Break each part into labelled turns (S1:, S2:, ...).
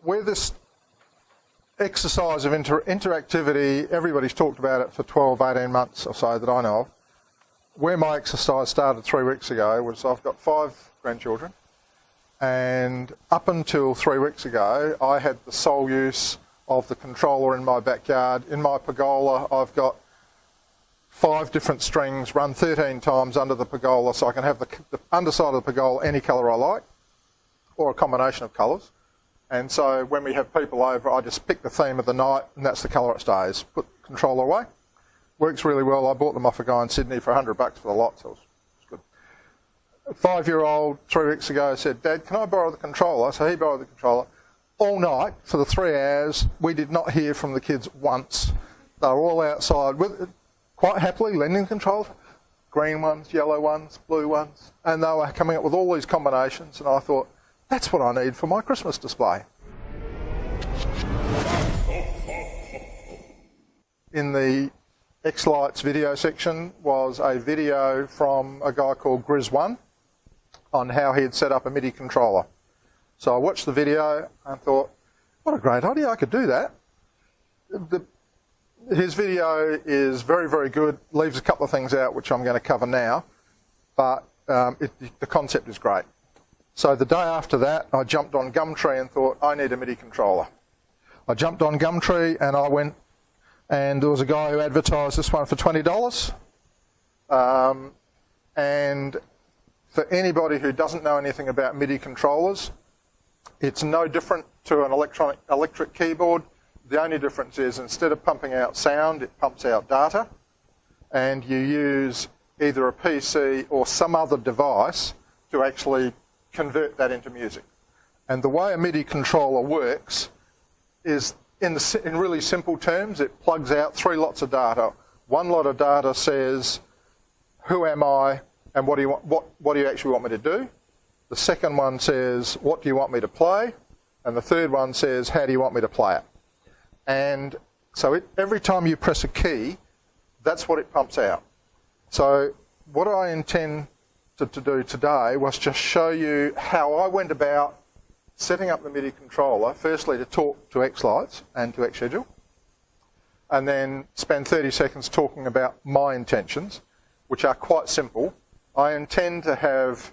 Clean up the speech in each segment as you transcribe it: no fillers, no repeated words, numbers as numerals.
S1: where this exercise of interactivity, everybody's talked about it for 12, 18 months or so that I know of. Where my exercise started 3 weeks ago was I've got 5 grandchildren, and up until 3 weeks ago I had the sole use of the controller in my backyard. In my pergola I've got 5 different strings run 13 times under the pergola, so I can have the underside of the pergola any colour I like, or a combination of colours. And so when we have people over, I just pick the theme of the night and that's the colour it stays. Put the controller away. Works really well. I bought them off a guy in Sydney for $100 for the lot, so it was good. A 5-year-old 3 weeks ago said, "Dad, can I borrow the controller?" So he borrowed the controller. All night, for the 3 hours, we did not hear from the kids once. They were all outside, quite happily lending the controller. Green ones, yellow ones, blue ones. And they were coming up with all these combinations, and I thought, that's what I need for my Christmas display. In the xLights video section was a video from a guy called Grizz1 on how he had set up a MIDI controller. So I watched the video and thought, what a great idea, I could do that. His video is very, very good, leaves a couple of things out which I'm going to cover now, but the concept is great. So the day after that, I jumped on Gumtree and thought, I need a MIDI controller. I jumped on Gumtree and I went, and there was a guy who advertised this one for $20. And for anybody who doesn't know anything about MIDI controllers, it's no different to an electric keyboard. The only difference is instead of pumping out sound, it pumps out data. And you use either a PC or some other device to actually convert that into music. And the way a MIDI controller works is, in really simple terms, it plugs out 3 lots of data. One lot of data says, who am I and what do you actually want me to do? The second one says, what do you want me to play? And the third one says, how do you want me to play it? And so every time you press a key, that's what it pumps out. So what I intend to do today was just show you how I went about setting up the MIDI controller, firstly to talk to xLights and to xSchedule, and then spend 30 seconds talking about my intentions, which are quite simple. I intend to have,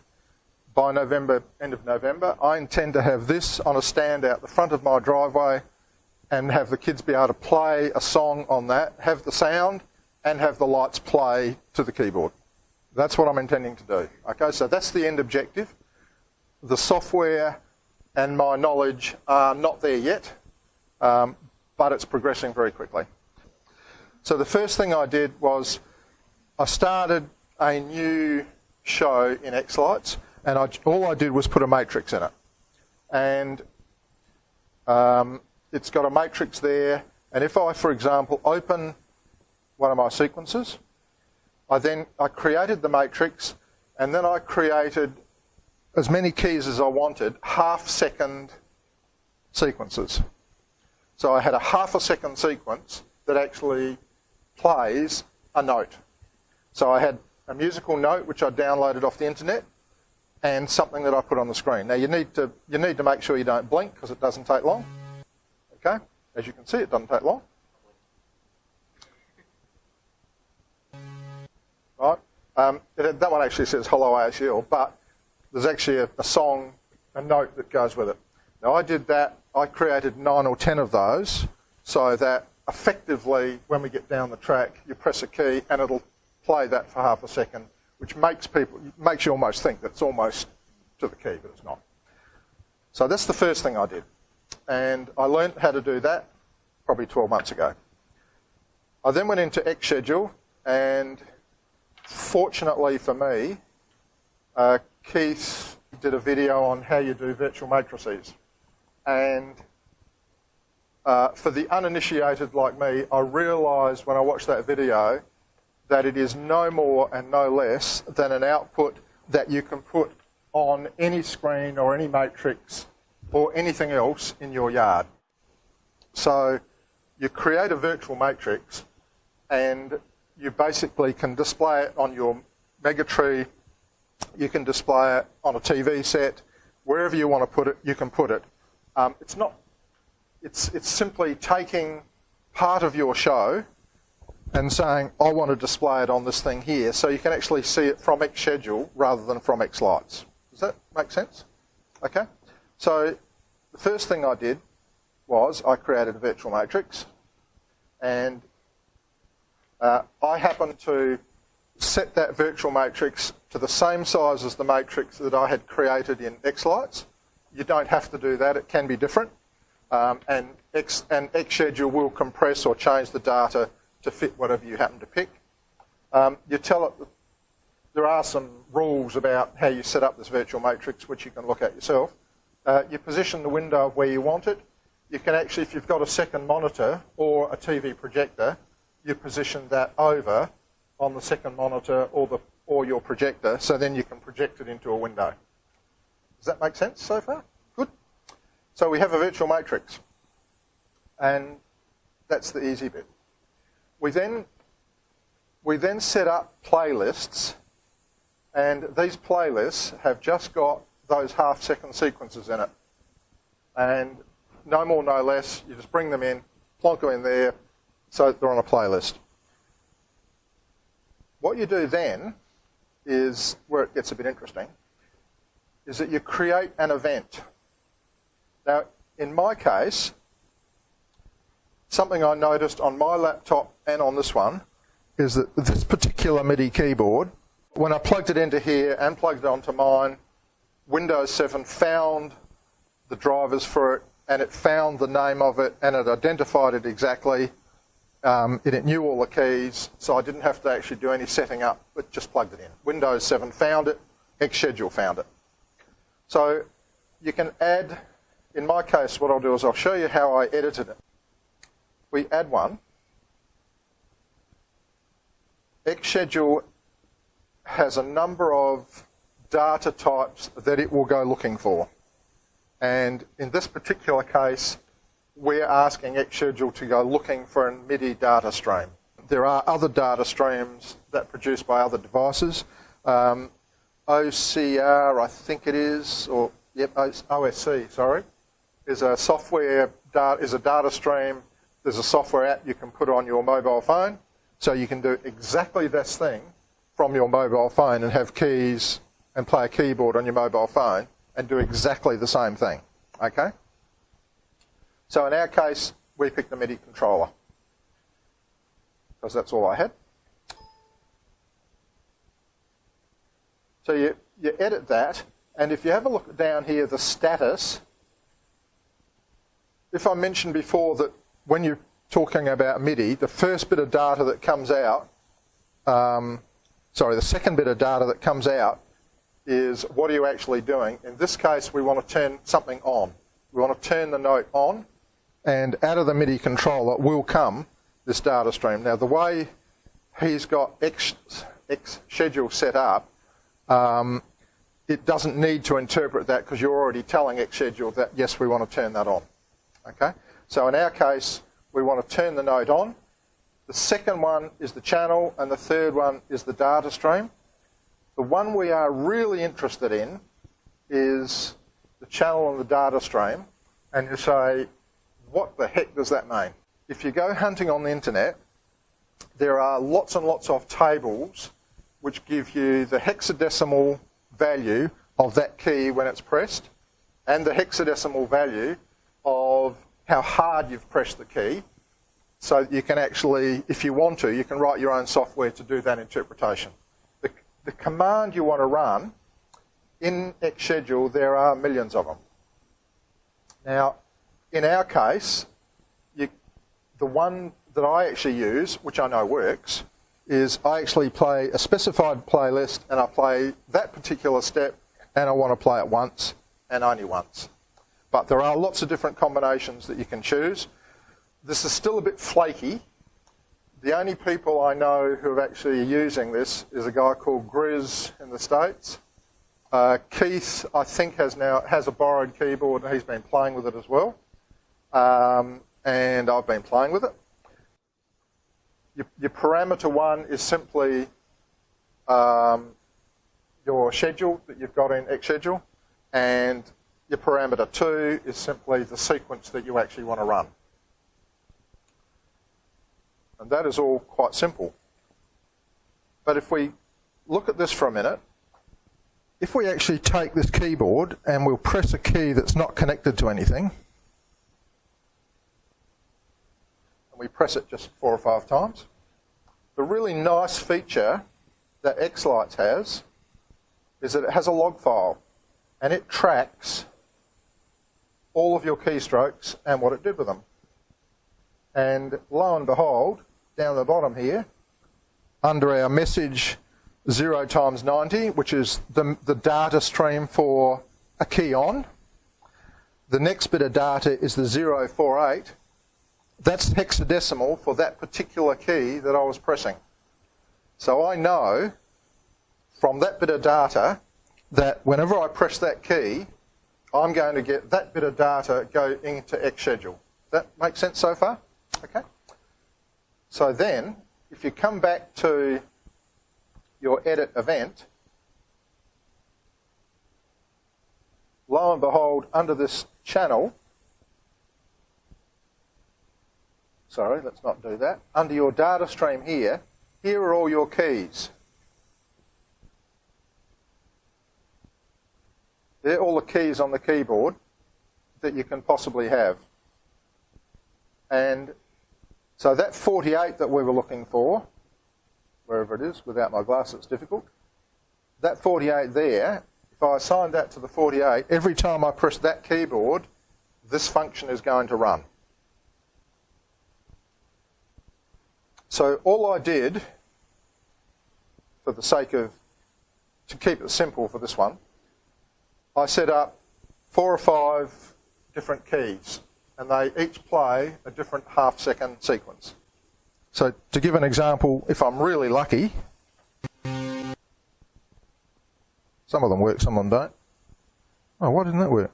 S1: by November, end of November, I intend to have this on a stand out the front of my driveway and have the kids be able to play a song on that, have the sound, and have the lights play to the keyboard. That's what I'm intending to do. Okay, so that's the end objective. The software and my knowledge are not there yet, but it's progressing very quickly. So the first thing I did was I started a new show in xLights, and all I did was put a matrix in it. And it's got a matrix there, and if I, for example, open one of my sequences, I created the matrix, and then I created as many keys as I wanted, half-second sequences. So I had a half-a-second sequence that actually plays a note. So I had a musical note which I downloaded off the internet, and something that I put on the screen. Now you need to make sure you don't blink because it doesn't take long. Okay, as you can see, it doesn't take long. Right. That one actually says hello ASL, but there's actually a song, a note that goes with it. Now I did that, I created 9 or 10 of those so that effectively when we get down the track you press a key and it'll play that for half a second, which makes you almost think that it's almost to the key, but it's not. So that's the first thing I did. And I learned how to do that probably 12 months ago. I then went into xSchedule, and fortunately for me, Keith did a video on how you do virtual matrices. And for the uninitiated like me, I realised when I watched that video that it is no more and no less than an output that you can put on any screen or any matrix or anything else in your yard. So you create a virtual matrix and you basically can display it on your megatree, you can display it on a TV set, wherever you want to put it, you can put it. It's not it's simply taking part of your show and saying, I want to display it on this thing here, so you can actually see it from xSchedule rather than from xLights. Does that make sense? Okay. So the first thing I did was I created a virtual matrix, and I happened to set that virtual matrix to the same size as the matrix that I had created in xLights. You don't have to do that, it can be different. And xSchedule will compress or change the data to fit whatever you happen to pick. You tell it, there are some rules about how you set up this virtual matrix, which you can look at yourself. You position the window where you want it. You can actually, if you've got a second monitor or a TV projector, you position that over on the second monitor or your projector, so then you can project it into a window. Does that make sense so far? Good. So we have a virtual matrix, and that's the easy bit. We then set up playlists, and these playlists have just got those half-second sequences in it. And no more, no less, you just bring them in, plonk them in there, so they're on a playlist. What you do then is, where it gets a bit interesting, is that you create an event. Now, in my case, something I noticed on my laptop and on this one is that this particular MIDI keyboard, when I plugged it into here and plugged it onto mine, Windows 7 found the drivers for it, and it found the name of it, and it identified it exactly. It knew all the keys, so I didn't have to actually do any setting up, but just plugged it in. Windows 7 found it, xSchedule found it. So you can add, in my case, what I'll do is I'll show you how I edited it. We add one. xSchedule has a number of data types that it will go looking for. And in this particular case, we're asking xSchedule to go looking for a MIDI data stream. There are other data streams that are produced by other devices. OCR, I think it is, or yep, OSC, sorry, is a software is a data stream. There's a software app you can put on your mobile phone, so you can do exactly this thing from your mobile phone and have keys and play a keyboard on your mobile phone and do exactly the same thing. Okay? So in our case, we picked the MIDI controller because that's all I had. So you edit that, and if you have a look down here, the status, if I mentioned before that when you're talking about MIDI, the first bit of data that comes out, the second bit of data that comes out is what are you actually doing. In this case, we want to turn something on. We want to turn the note on, and out of the MIDI controller will come this data stream. Now, the way he's got xSchedule set up, it doesn't need to interpret that because you're already telling xSchedule that, yes, we want to turn that on. Okay? So in our case, we want to turn the note on. The second one is the channel, and the third one is the data stream. The one we are really interested in is the channel and the data stream, and you say, what the heck does that mean? If you go hunting on the internet, there are lots and lots of tables which give you the hexadecimal value of that key when it's pressed, and the hexadecimal value of how hard you've pressed the key, so that you can actually, if you want to, you can write your own software to do that interpretation. The command you want to run, in xSchedule, there are millions of them. Now, in our case, the one that I actually use, which I know works, is I actually play a specified playlist, and I play that particular step, and I want to play it once, and only once. But there are lots of different combinations that you can choose. This is still a bit flaky. The only people I know who are actually using this is a guy called Grizz in the States. Keith, I think, has a borrowed keyboard, and he's been playing with it as well. And I've been playing with it. Your parameter one is simply your schedule that you've got in xSchedule, and Your parameter 2 is simply the sequence that you actually want to run. And that is all quite simple. But if we look at this for a minute, if we actually take this keyboard and we'll press a key that's not connected to anything, and we press it just 4 or 5 times, the really nice feature that xLights has is that it has a log file, and it tracks all of your keystrokes and what it did with them. And lo and behold, down the bottom here, under our message 0 times 90, which is the data stream for a key on, the next bit of data is the 048. That's hexadecimal for that particular key that I was pressing. So I know from that bit of data that whenever I press that key, I'm going to get that bit of data go into xSchedule. Does that make sense so far? Okay. So then, if you come back to your edit event, lo and behold, under this channel, sorry, let's not do that, under your data stream here, here are all your keys. They're all the keys on the keyboard that you can possibly have. And so that 48 that we were looking for, wherever it is, without my glass it's difficult, that 48 there, if I assign that to the 48, every time I press that keyboard, this function is going to run. So all I did, for the sake of, to keep it simple for this one, I set up 4 or 5 different keys, and they each play a different half-second sequence. So to give an example, if I'm really lucky, some of them work, some of them don't. Oh, why didn't that work?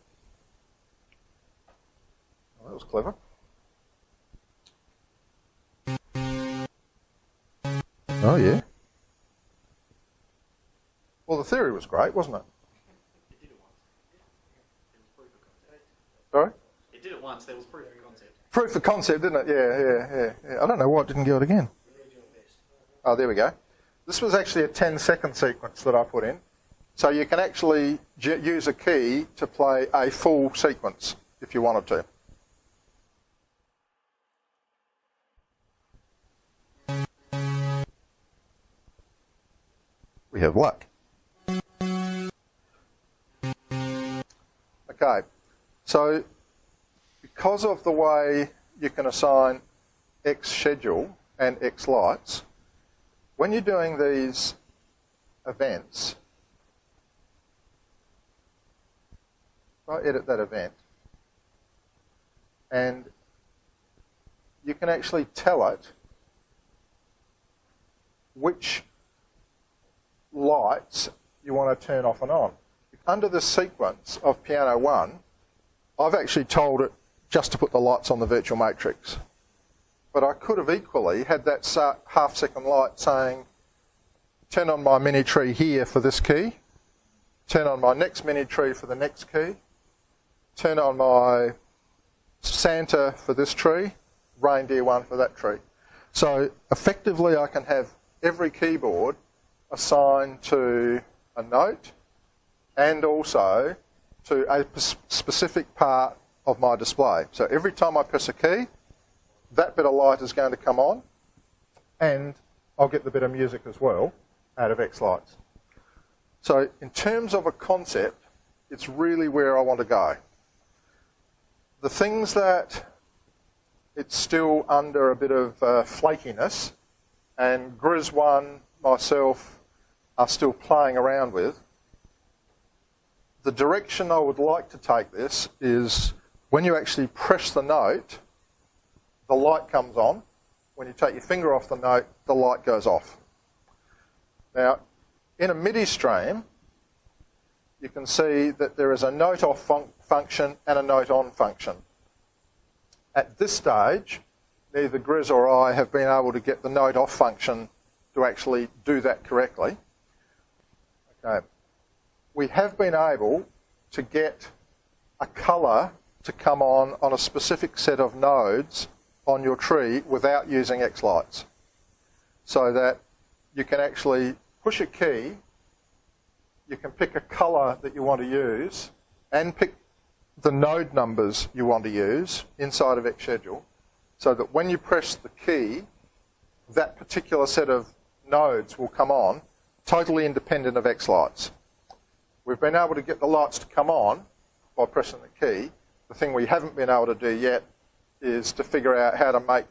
S1: Oh, that was clever. Oh, yeah. Well, the theory was great, wasn't it?
S2: It did it once. It was proof of concept.
S1: Sorry?
S2: It did it once, there was proof of concept.
S1: Proof of concept, didn't it? Yeah. I don't know why it didn't go it again. Oh, there we go. This was actually a 10-second sequence that I put in. So you can actually use a key to play a full sequence if you wanted to. We have luck. Okay, so because of the way you can assign xSchedule and xLights, when you're doing these events, I edit that event, and you can actually tell it which lights you want to turn off and on. Under the sequence of piano 1, I've actually told it just to put the lights on the virtual matrix. But I could have equally had that half-second light saying, turn on my mini tree here for this key, turn on my next mini tree for the next key, turn on my Santa for this tree, reindeer 1 for that tree. So effectively I can have every keyboard assigned to a note and also to a specific part of my display. So every time I press a key, that bit of light is going to come on, and I'll get the bit of music as well out of xLights. So in terms of a concept, it's really where I want to go. The things that it's still under a bit of flakiness, and Grizz1, myself, are still playing around with, the direction I would like to take this is when you actually press the note, the light comes on. When you take your finger off the note, the light goes off. Now, in a MIDI stream, you can see that there is a note off function and a note on function. At this stage, neither Grizz or I have been able to get the note off function to actually do that correctly. Okay. We have been able to get a colour to come on a specific set of nodes on your tree without using xLights. So that you can actually push a key, you can pick a colour that you want to use, and pick the node numbers you want to use inside of xSchedule, so that when you press the key, that particular set of nodes will come on, totally independent of xLights. We've been able to get the lights to come on by pressing the key. The thing we haven't been able to do yet is to figure out how to make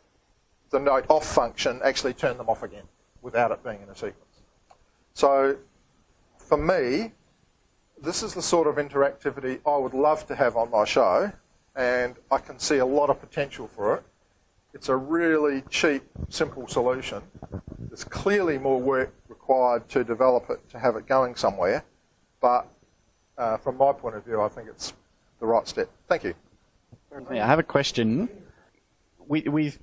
S1: the note off function actually turn them off again without it being in a sequence. So for me, this is the sort of interactivity I would love to have on my show, and I can see a lot of potential for it. It's a really cheap, simple solution. There's clearly more work required to develop it, to have it going somewhere, but from my point of view, I think it's the right step. Thank you.
S3: I have a question. With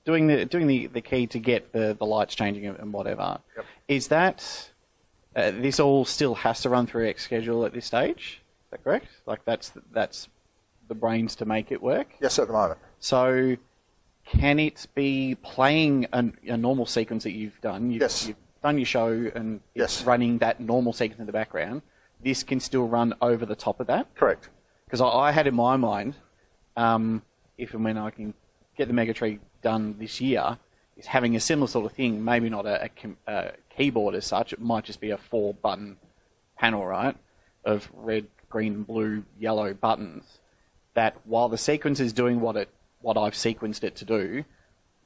S3: doing the key to get the lights changing and whatever,
S1: yep.
S3: Is that this all still has to run through xSchedule at this stage? Is that correct? Like that's the brains to make it work?
S1: Yes, at the moment.
S3: So can it be playing a normal sequence that you've done?
S1: Yes.
S3: You've done your show and it's running that normal sequence in the background. This can still run over the top of that?
S1: Correct.
S3: Because I had in my mind, if and when I can get the Mega Tree done this year, is having a similar sort of thing, maybe not a keyboard as such, it might just be a 4-button panel, right, of red, green, blue, yellow buttons, that while the sequence is doing what I've sequenced it to do,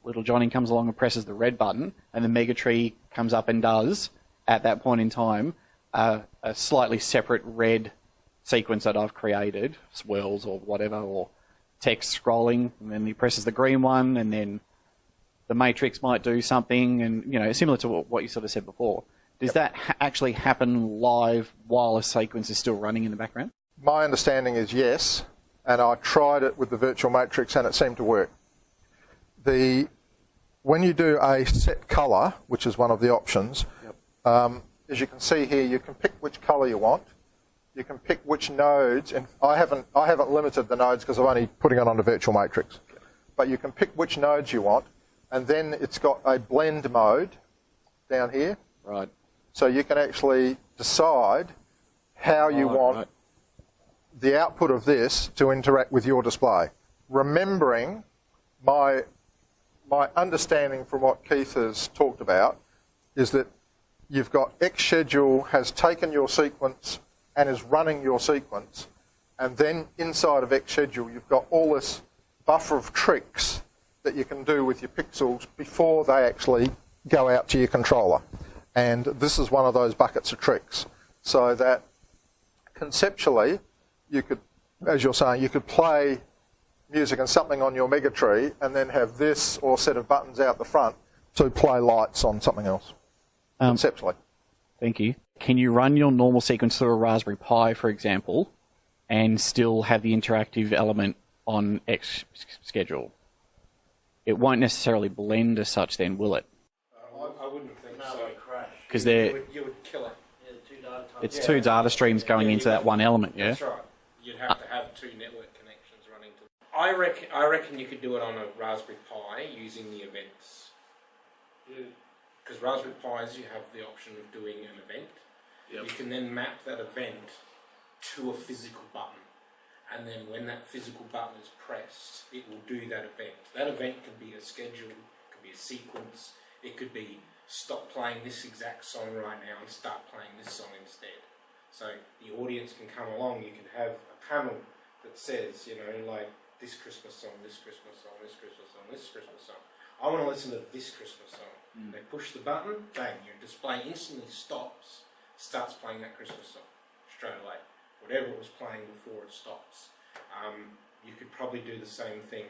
S3: little Johnny comes along and presses the red button, and the Mega Tree comes up and does, at that point in time, a slightly separate red sequence that I've created, swirls or whatever, or text scrolling, and then he presses the green one, and then the matrix might do something, and similar to what you sort of said before. Does that actually happen live while a sequence is still running in the background?
S1: My understanding is yes, and I tried it with the virtual matrix and it seemed to work. When you do a set colour, which is one of the options, as you can see here, you can pick which colour you want. You can pick which nodes, and I haven't limited the nodes because I'm only putting it on the virtual matrix. But you can pick which nodes you want, and then it's got a blend mode down here.
S3: Right.
S1: So you can actually decide how you want the output of this to interact with your display. Remembering my understanding from what Keith has talked about is that you've got xSchedule has taken your sequence and is running your sequence, and then inside of xSchedule you've got all this buffer of tricks that you can do with your pixels before they actually go out to your controller. And this is one of those buckets of tricks. So that conceptually, you could, as you're saying, you could play music and something on your Mega Tree and then have this or set of buttons out the front to play lights on something else, conceptually.
S3: Thank you. Can you run your normal sequence through a Raspberry Pi, for example, and still have the interactive element on xSchedule? It won't necessarily blend as such then, will it?
S2: I wouldn't think so.
S3: Because
S2: you would kill it.
S3: It's two data streams going into that one element, yeah?
S2: That's right. You'd have to have two network connections running to. I reckon you could do it on a Raspberry Pi using the events. Because Raspberry Pis, you have the option of doing an event. Yep. You can then map that event to a physical button. And then when that physical button is pressed, it will do that event. That event could be a schedule, it could be a sequence, it could be stop playing this exact song right now and start playing this song instead. So the audience can come along, you can have a panel that says, like this Christmas song, this Christmas song, this Christmas song, this Christmas song. I want to listen to this Christmas song. They push the button, bang, your display instantly stops, starts playing that Christmas song straight away. Whatever it was playing before it stops. You could probably do the same thing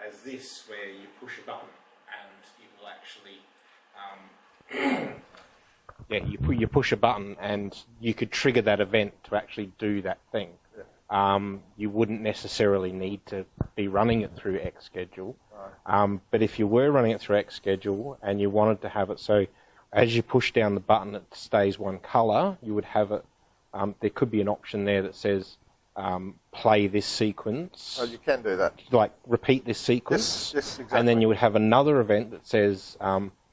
S2: as this, where you push a button and it will actually...
S4: you push a button and you could trigger that event to actually do that thing. You wouldn't necessarily need to be running it through xSchedule. But if you were running it through xSchedule and you wanted to have it so as you push down the button it stays one colour, you would have it. There could be an option there that says play this sequence.
S1: Oh, you can do that.
S4: Like repeat this sequence.
S1: Yes, exactly.
S4: And then you would have another event that says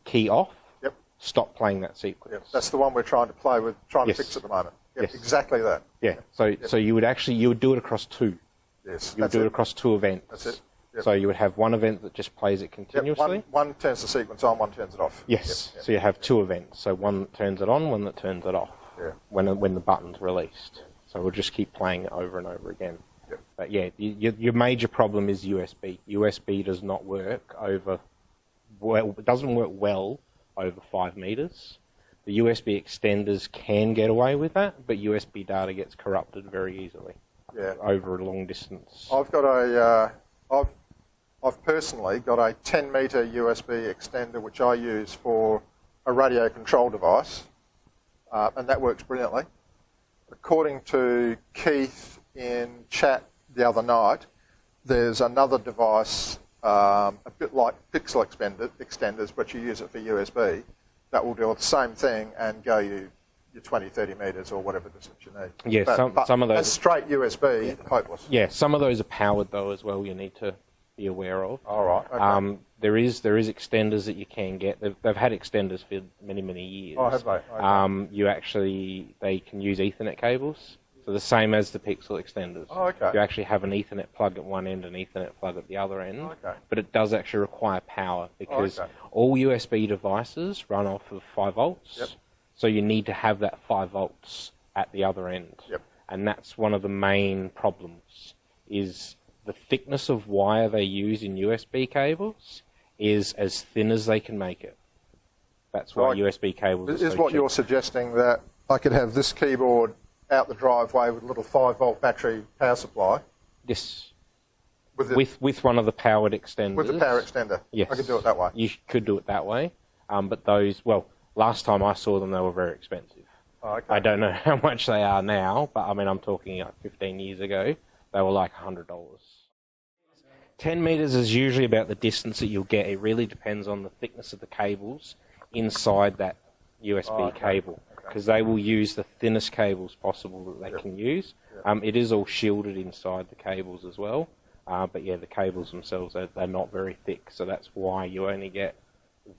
S4: key off.
S1: Yep.
S4: Stop playing that sequence.
S1: Yep. That's the one we're trying to play with, trying
S4: Yes.
S1: to fix at the moment. Yep.
S4: Yes.
S1: Exactly that.
S4: Yeah. So you would do it across two.
S1: Yes.
S4: You would do it across two events.
S1: That's it. Yep.
S4: So you would have one event that just plays it continuously.
S1: Yep. One turns the sequence on, one turns it off.
S4: Yes.
S1: Yep.
S4: So you have two events. So one that turns it on, one that turns it off.
S1: Yeah.
S4: When the button's released. So we'll just keep playing it over and over again.
S1: Yep.
S4: But yeah, your major problem is USB. USB does not work it doesn't work well over 5 meters. The USB extenders can get away with that, but USB data gets corrupted very easily.
S1: Yeah.
S4: Over a long distance.
S1: I've personally got a 10-meter USB extender which I use for a radio control device, and that works brilliantly. According to Keith in chat the other night, there's another device, a bit like pixel extenders, but you use it for USB, that will do the same thing and go you 20, 30 metres or whatever distance you need.
S4: Yeah,
S1: but
S4: some of those...
S1: as straight USB, hopeless.
S4: Yeah, some of those are powered though as well, you need to be aware of.
S1: All right, okay.
S4: There is extenders that you can get. They've had extenders for many, many years.
S1: Oh, have they? Okay.
S4: They can use Ethernet cables. So the same as the pixel extenders.
S1: Oh, okay.
S4: You actually have an Ethernet plug at one end and an Ethernet plug at the other end.
S1: Oh, okay.
S4: But it does actually require power because
S1: okay.
S4: all USB devices run off of 5 volts.
S1: Yep.
S4: So you need to have that 5 volts at the other end.
S1: Yep.
S4: And that's one of the main problems, is the thickness of wire they use in USB cables is as thin as they can make it. That's why USB cables are so
S1: Is what
S4: cheap.
S1: you're suggesting, that I could have this keyboard out the driveway with a little 5-volt battery power supply?
S4: Yes.
S1: With
S4: one of the powered extenders.
S1: With the power extender?
S4: Yes.
S1: I could do it that way?
S4: You could do it that way. But those, well, last time I saw them, they were very expensive.
S1: Oh, okay.
S4: I don't know how much they are now, but I mean, I'm talking like 15 years ago. They were like $100. 10 meters is usually about the distance that you'll get. It really depends on the thickness of the cables inside that USB cable, because they will use the thinnest cables possible that they can use. Yep. It is all shielded inside the cables as well, but yeah, the cables themselves, they're not very thick, so that's why you only get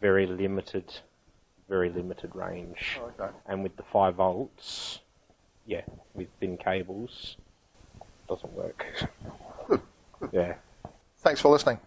S4: very limited range.
S1: Okay.
S4: And with the 5 volts, yeah, with thin cables, doesn't work.
S1: Good.
S4: Yeah.
S1: Thanks for listening.